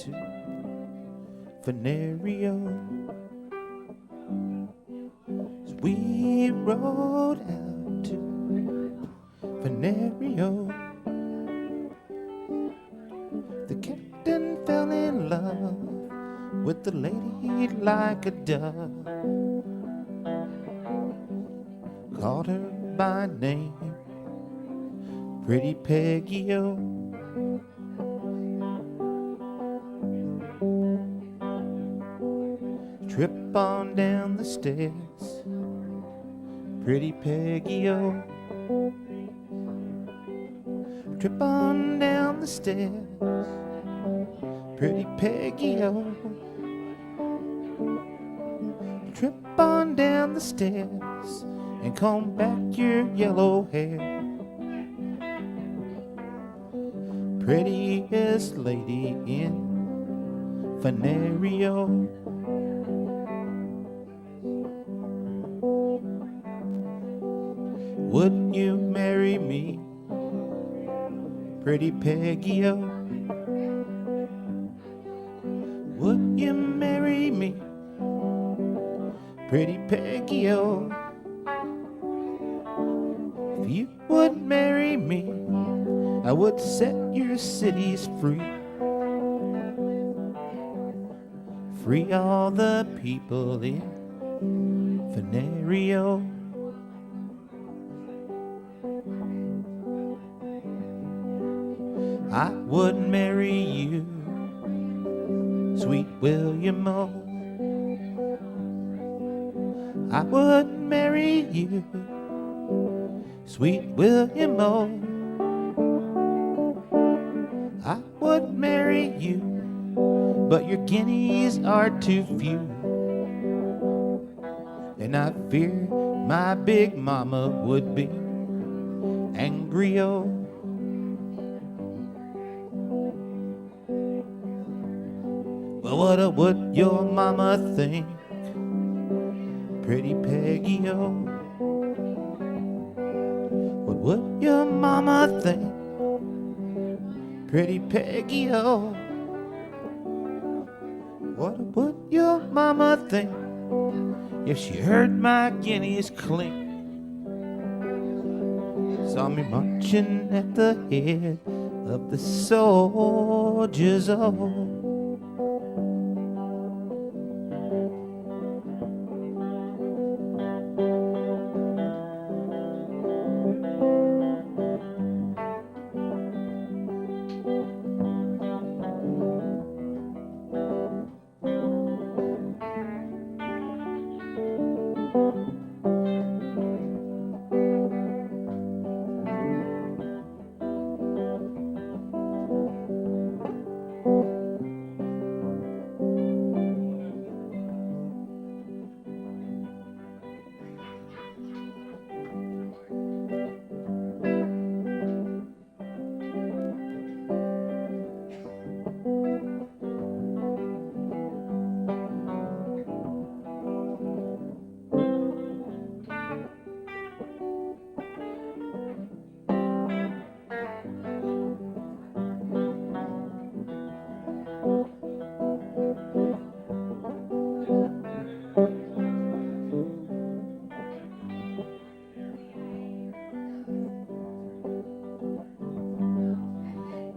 to Venerio. So we rode out to Venerio. The captain fell in love with the lady like a dove. Called her by name, Pretty Peggy-O. Trip on down the stairs, Pretty Peggy-O. Trip on down the stairs, Pretty Peggy-O. Trip on down the stairs and comb back your yellow hair. Prettiest lady in Venerio. Would you marry me, Pretty Peggy-O? Would you marry me, Pretty Peggy-O? If you would marry me, I would set your cities free. Free all the people in Venerio. I would marry you, sweet William O. I would marry you, sweet William O. I would marry you, but your guineas are too few, and I fear my big mama would be angry, oh. Well, what would your mama think, Pretty Peggy-O? What would your mama think, Pretty Peggy-O? What would your mama think if she heard my guineas clink? Saw me marching at the head of the soldiers, oh.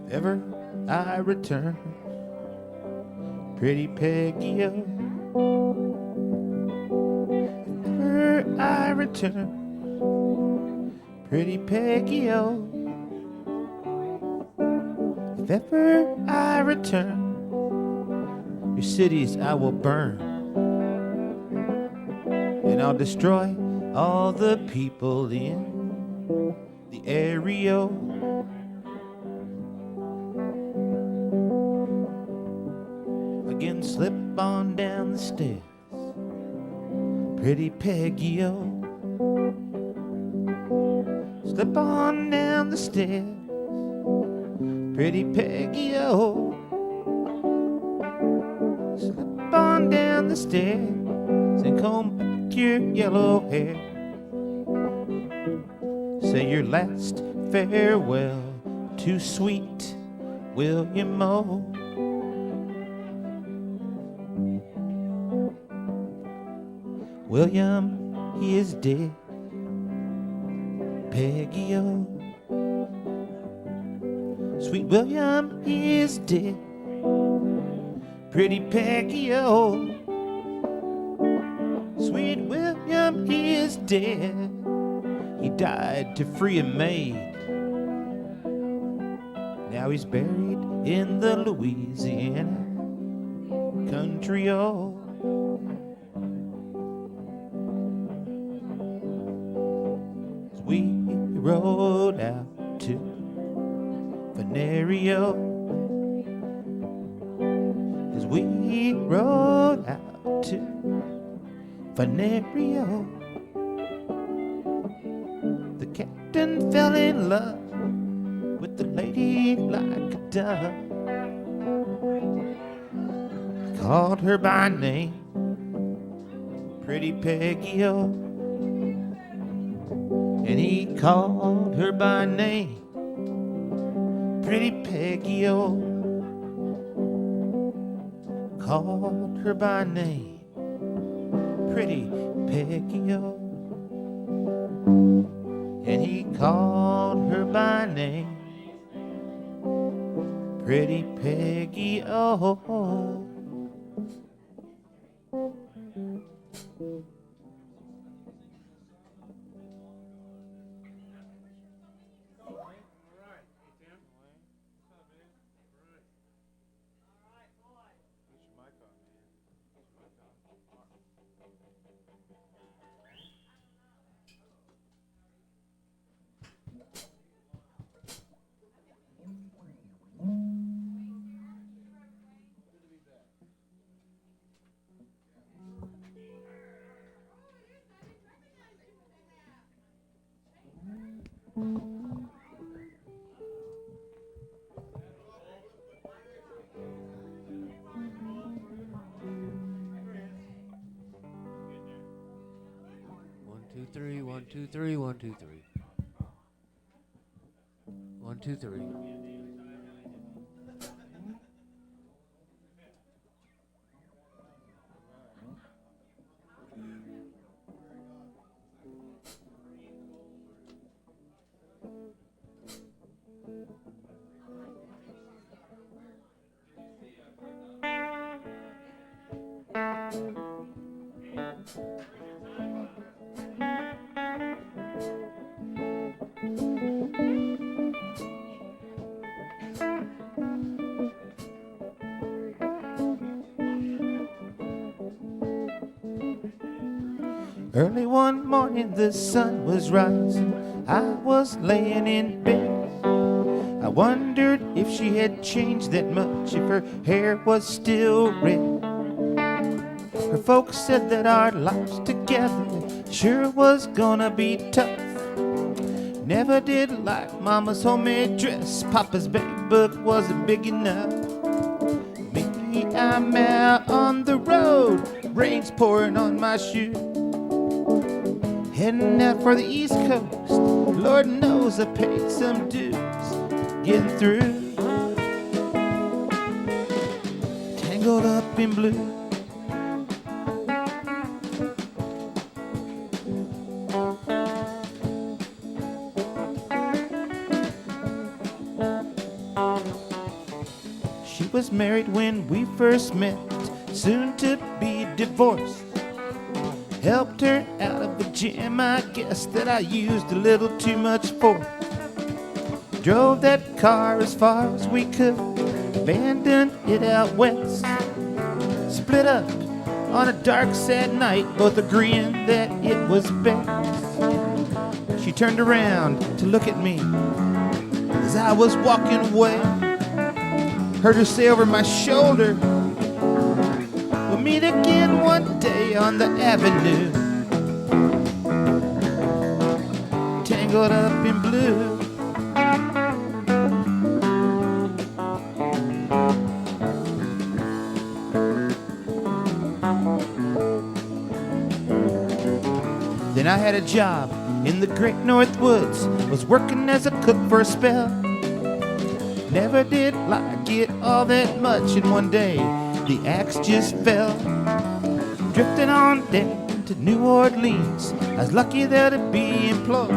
If ever I return, Pretty Peggy-O. If ever I return, Pretty Peggy-O. If ever I return, your cities I will burn, and I'll destroy all the people in the area. Again, slip on down the stairs, Pretty Peggy-O. Slip on down the stairs, Pretty Peggy-O. Slip on down the stairs and comb back your yellow hair. Say your last farewell to sweet William O. William, he is dead. Peggy, oh, sweet William, he is dead. Pretty Peggy, oh, sweet William, he is dead. He died to free a maid. Now he's buried in the Louisiana country, oh. As we rode out to Venerio, as we rode out to Venerio, the captain fell in love with the lady like a dove. Called her by name, Pretty Peggy, oh, and he called her by name, Pretty Peggy, oh, called her by name, Pretty Peggy, oh, and he called her by name, Pretty Peggy, oh. Three, 1, 2, 3, 1, 2, 3. 1, 2, 3. Early one morning the sun was rising, I was laying in bed. I wondered if she had changed that much, if her hair was still red. Her folks said that our lives together sure was gonna be tough. Never did like Mama's homemade dress, Papa's big book wasn't big enough. Me, I'm out on the road, rain's pouring on my shoes. Heading out for the East Coast, Lord knows I paid some dues. Getting through, tangled up in blue. She was married when we first met, soon to be divorced. Helped her out of the jam, I guess, that I used a little too much for. Drove that car as far as we could, abandoned it out west. Split up on a dark, sad night, both agreeing that it was best. She turned around to look at me as I was walking away. Heard her say over my shoulder, "We'll meet again one day on the avenue." Tangled up in blue. Then I had a job in the Great North Woods, was working as a cook for a spell. Never did like it all that much, and one day the axe just fell. Drifting on down to New Orleans. I was lucky there to be employed,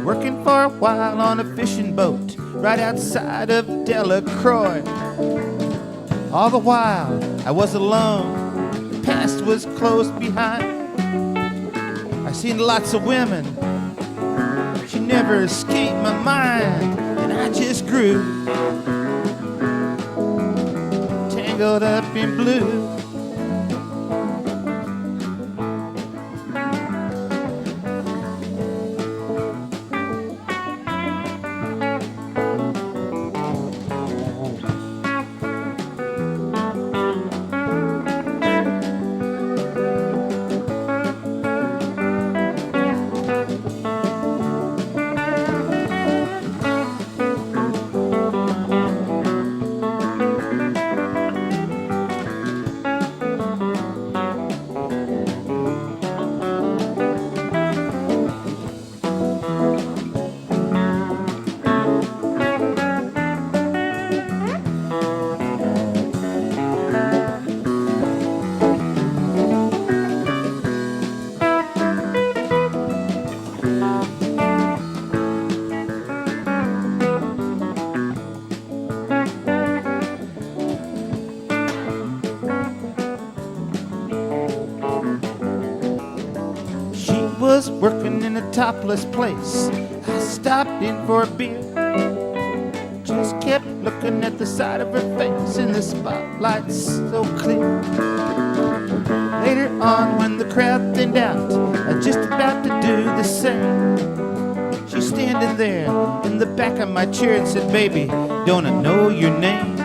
working for a while on a fishing boat right outside of Delacroix. All the while I was alone, the past was closed behind. I seen lots of women, she never escaped my mind, and I just grew tangled up in blue. Was working in a topless place. I stopped in for a beer, just kept looking at the side of her face in the spotlight so clear. Later on, when the crowd thinned out, I was just about to do the same. She's standing there in the back of my chair and said, "Baby, don't I know your name?"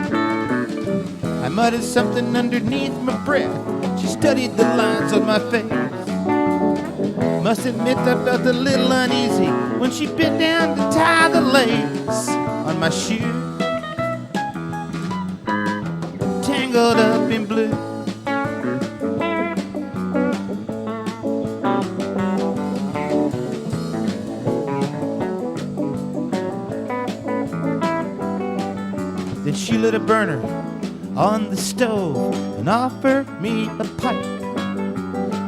I muttered something underneath my breath. She studied the lines on my face. Must admit I felt a little uneasy when she bent down to tie the lace on my shoe, tangled up in blue. Then she lit a burner on the stove and offered me a pipe.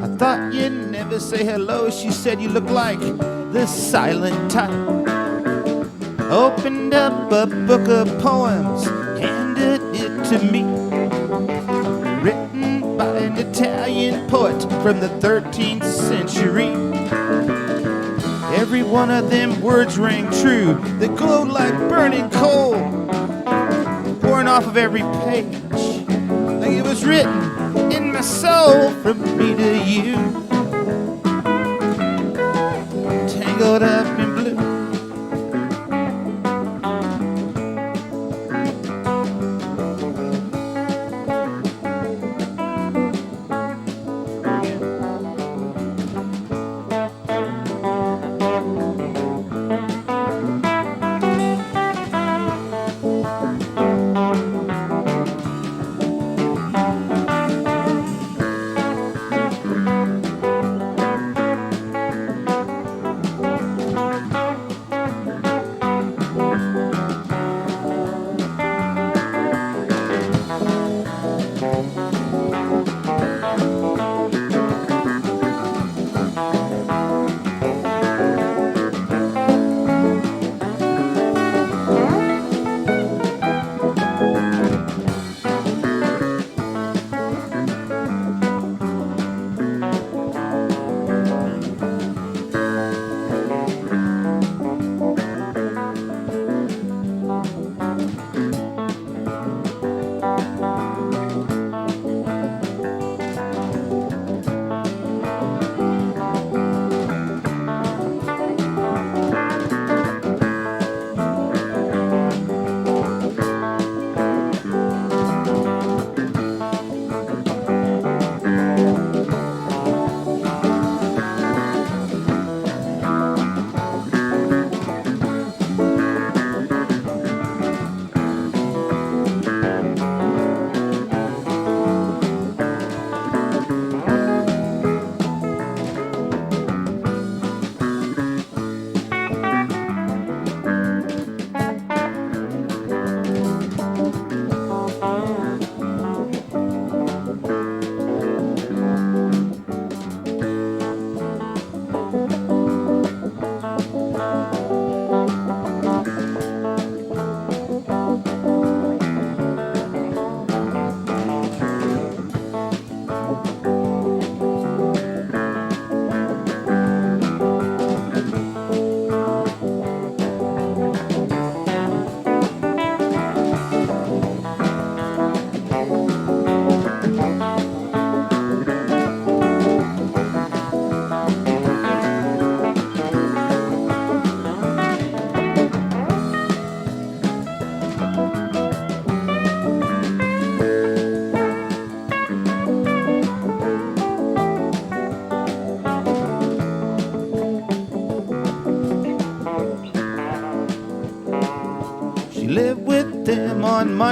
I thought you'd never say hello, she said, "You look like the silent type." Opened up a book of poems, handed it to me, written by an Italian poet from the 13th century. Every one of them words rang true, they glowed like burning coal, pouring off of every page, like it was written in my soul from me to you, tangled up in blue.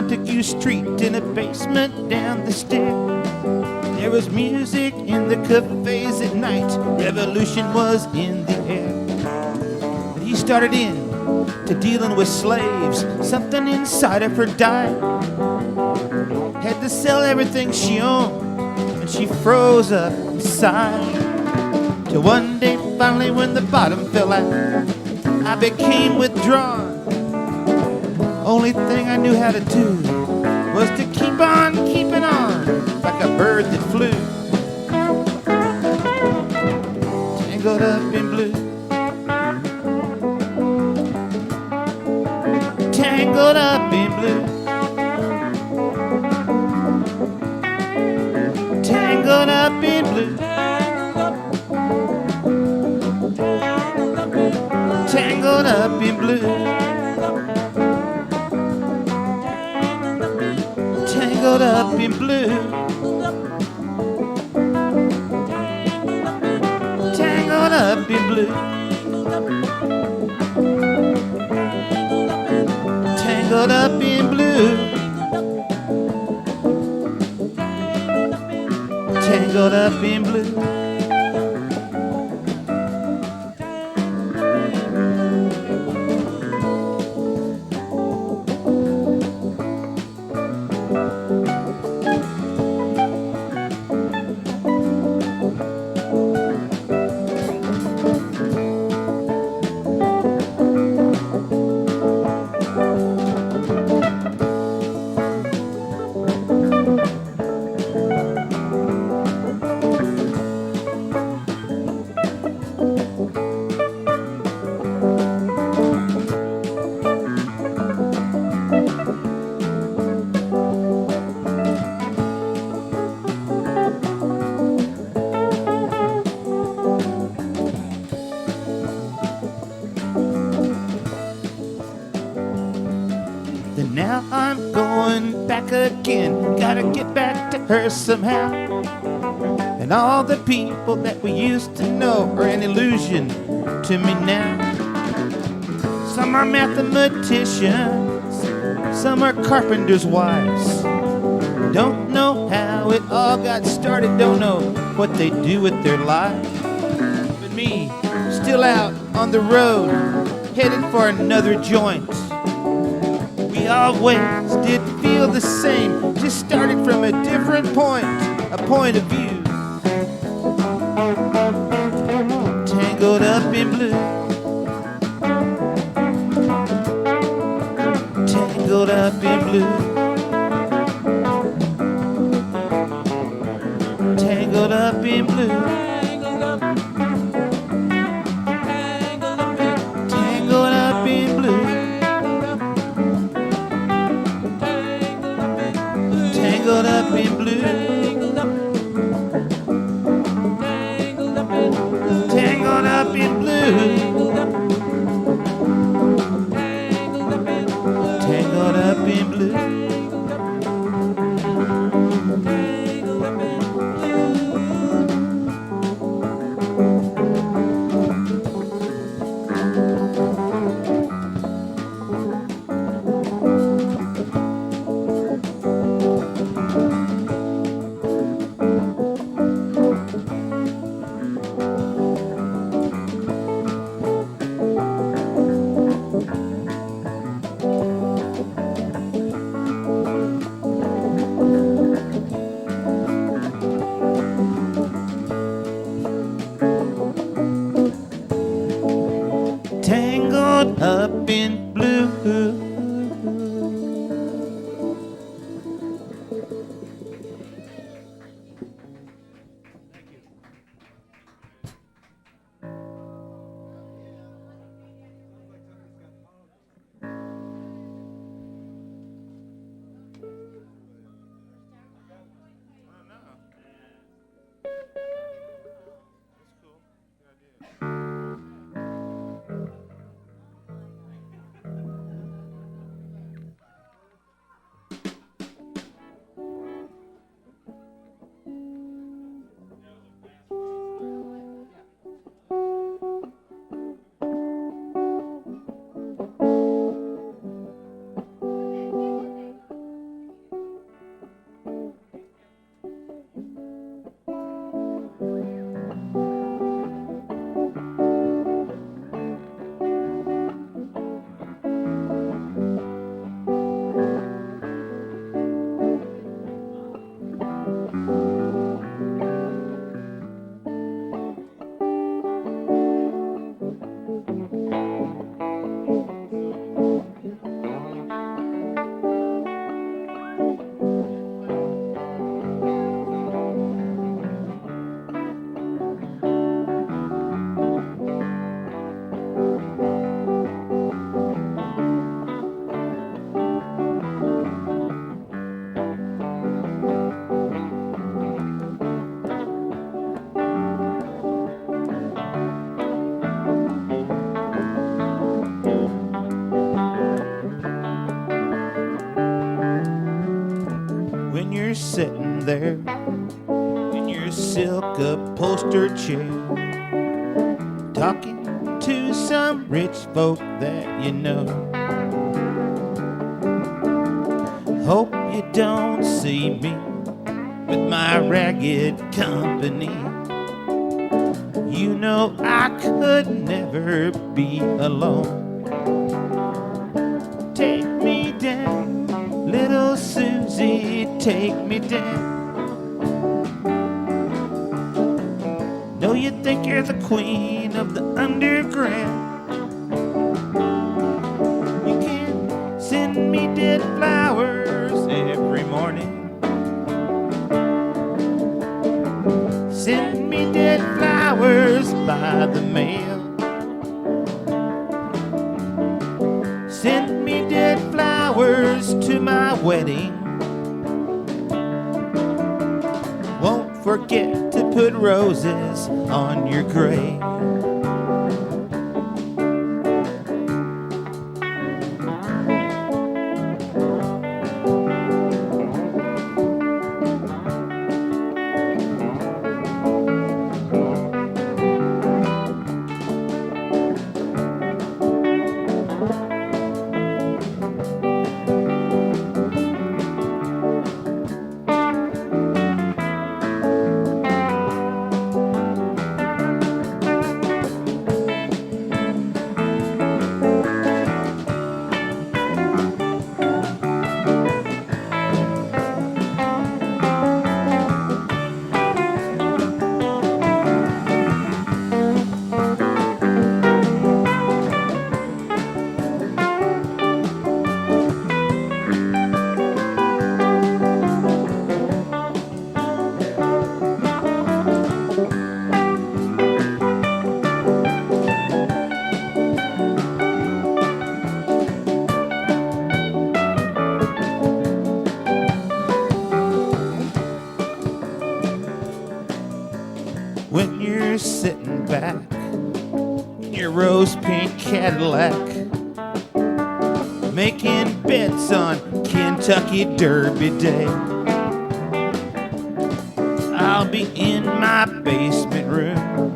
Montague Street in a basement down the stair. There was music in the cafes at night. Revolution was in the air. But he started in to dealing with slaves. Something inside of her died. Had to sell everything she owned, and she froze up inside. Till one day finally when the bottom fell out, I became withdrawn. Only thing I knew how to do was to keep on keeping on, like a bird that flew, tangled up in blue, tangled up in blue, tangled up in blue, tangled up in blue, tangled up in blue, tangled up in blue, tangled up in blue, tangled up in blue. Then now I'm going back again. Gotta get back to her somehow. And all the people that we used to know are an illusion to me now. Some are mathematicians, some are carpenters' wives. Don't know how it all got started, don't know what they do with their lives. But me, still out on the road, headed for another joint. We always did feel the same, just started from a different point, a point of view. Tangled up in blue, tangled up in blue, tangled up in blue, tangled up in blue, tangled up in blue, tangled up in blue, tangled up in blue. Tangled up in blue. you're sitting there in your silk upholstered chair, talking to some rich folk that you know. Hope you don't see me with my ragged company. You know I could never be alone. Take me down, little Susie, take me down. Know you think you're the queen of the underground. You can send me dead flowers every morning. Send me dead flowers by the mail. Send me dead flowers to my wedding. Won't forget to put roses on your grave. When you're sitting back in your rose pink Cadillac, making bets on Kentucky Derby Day, I'll be in my basement room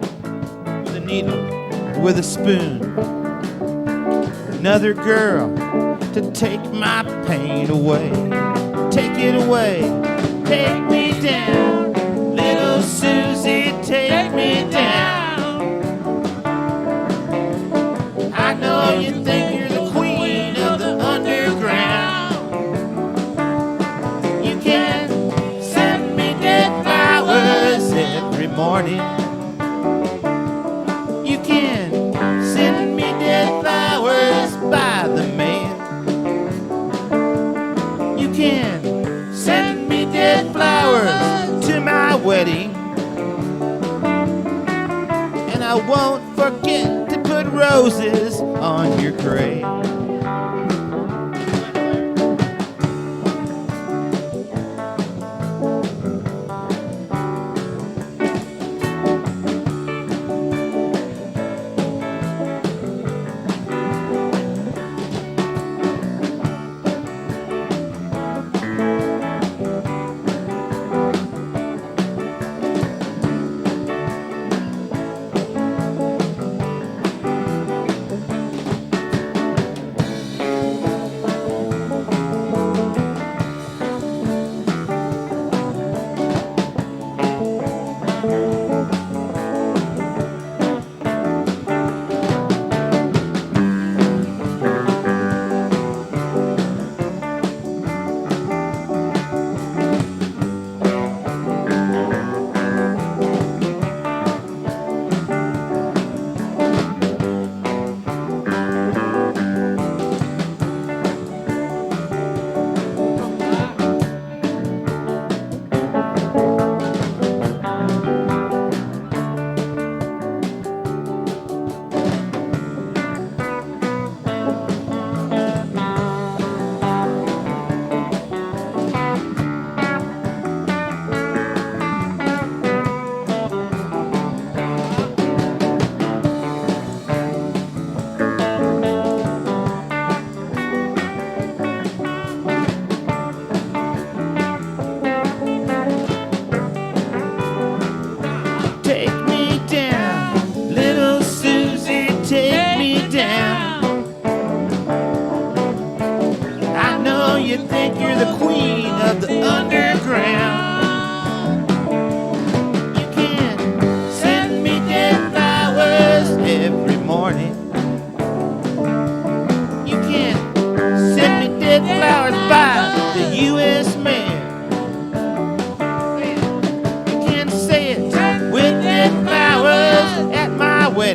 with a needle, with a spoon, another girl to take my pain away. Take it away, take me down, little Susie, take me down. I know you think you're the queen of the underground. You can send me dead flowers every morning. You can send me dead flowers by the mail. You can send me dead flowers to my wedding. And I won't forget to put roses on your grave.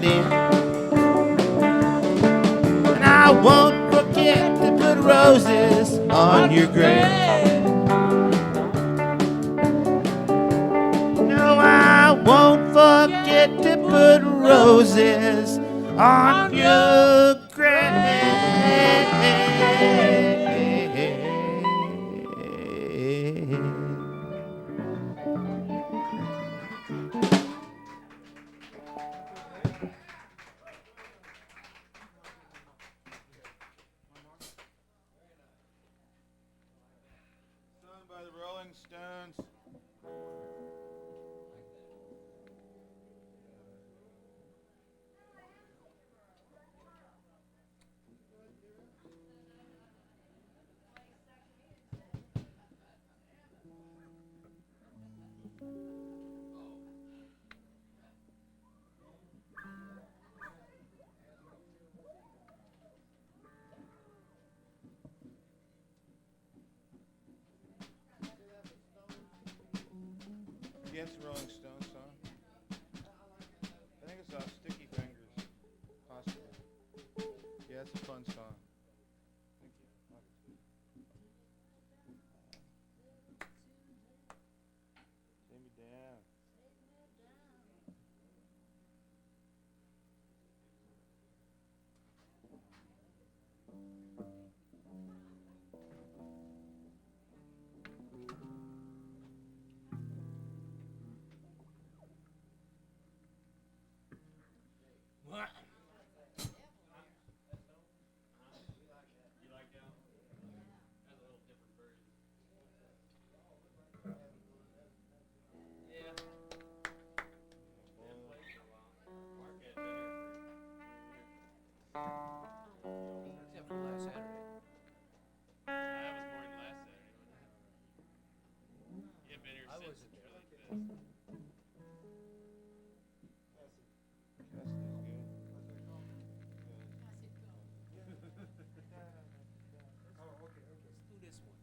get in. And I won't forget to put roses on your grave. No, I won't forget to put roses on your grave. Sung by the Rolling Stones. Against the Rolling Stones song. I think it's off Sticky Fingers, possibly. Yeah, it's a fun song. Thank you. Take me down. Except for last Saturday. I wasn't there. Let's do this one.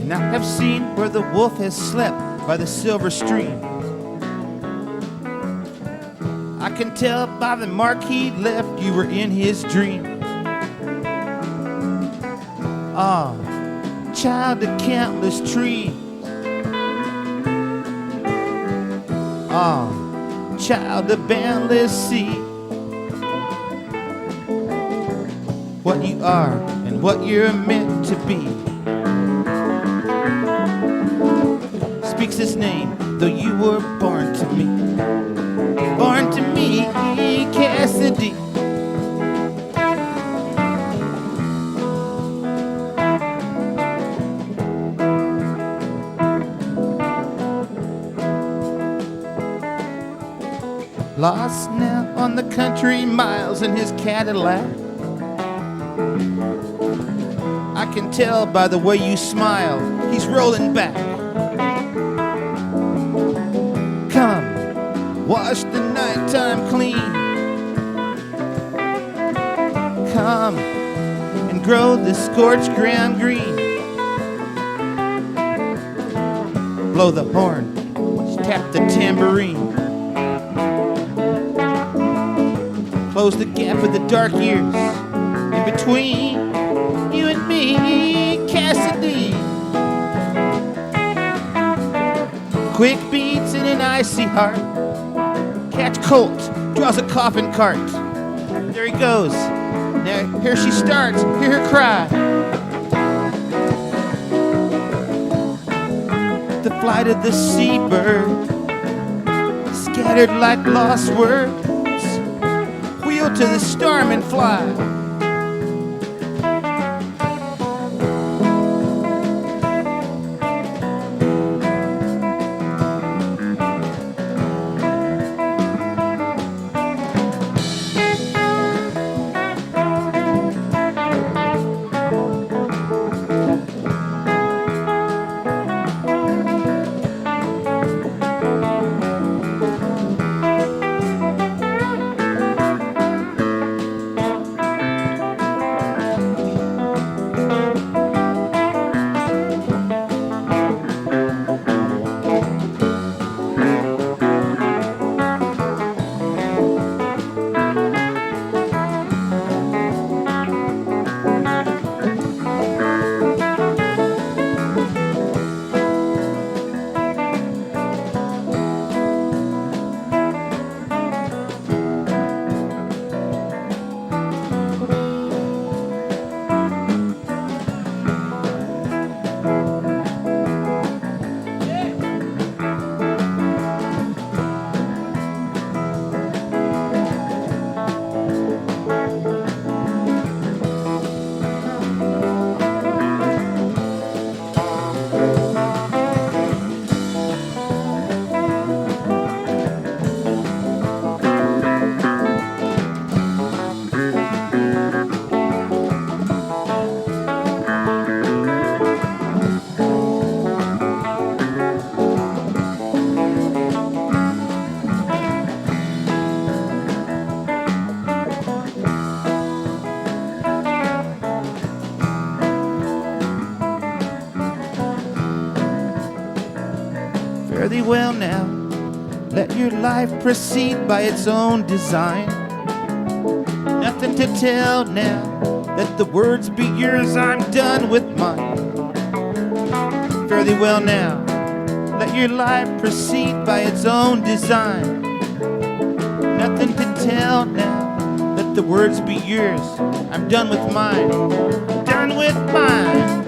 And I have seen where the wolf has slept by the silver stream. I can tell by the mark he left you were in his dream. Ah, child of countless trees. Ah, child of boundless sea. What you are and what you're meant to be speaks his name, though you were born to me. Born to me, Cassidy. Lost now on the country miles in his Cadillac. I can tell by the way you smile, he's rolling back. Come, wash the nighttime clean. Come and grow the scorched ground green. Blow the horn, tap the tambourine. Close the gap of the dark years in between you and me, Cassidy. Quick beats in an icy heart. Catch Colt, draws a coffin cart. There he goes. Now here she starts, hear her cry. The flight of the seabird, scattered like lost words. Wheel to the storm and fly. well now. Let your life proceed by its own design. Nothing to tell now. Let the words be yours, I'm done with mine. Fare thee well now. Let your life proceed by its own design. Nothing to tell now. Let the words be yours, I'm done with mine. Done with mine.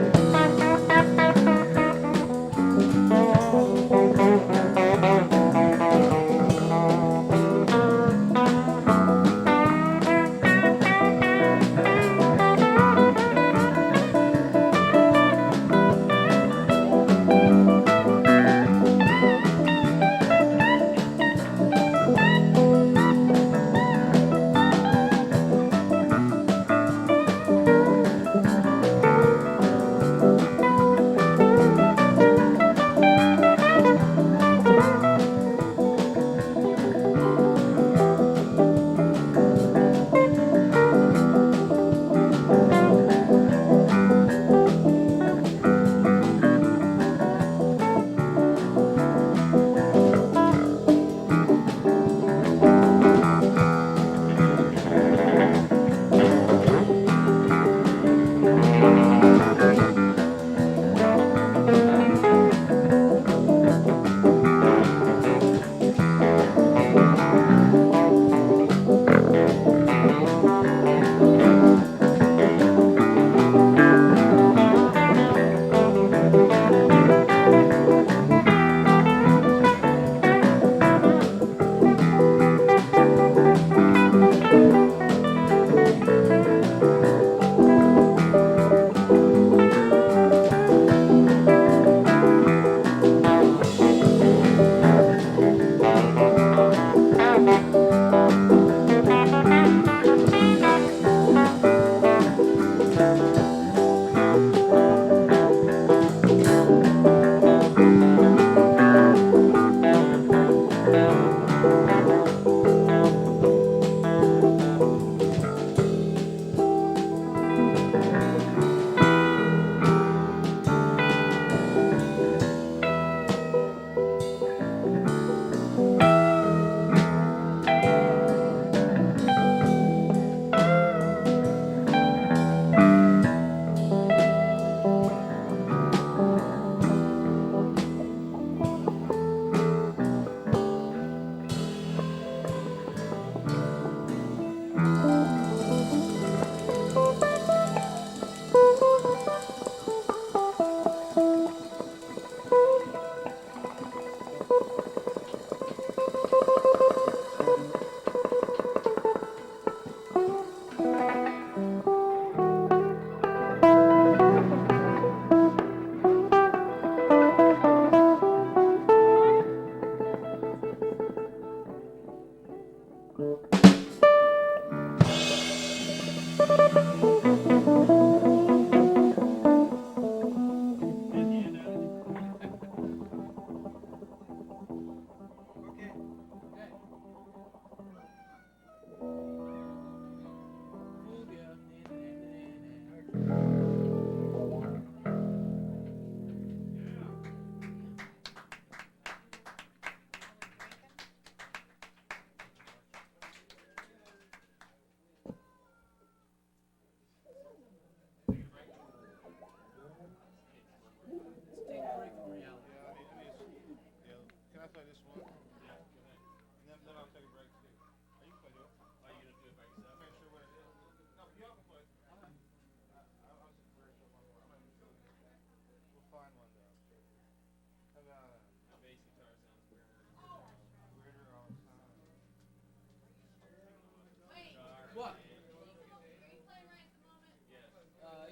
What?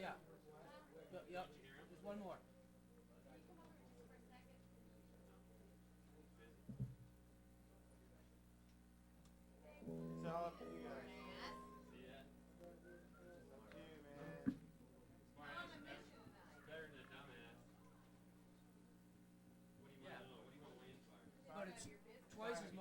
Yeah. Yep. Just one more. It's all up to you guys. It's up to you, man. But it's twice as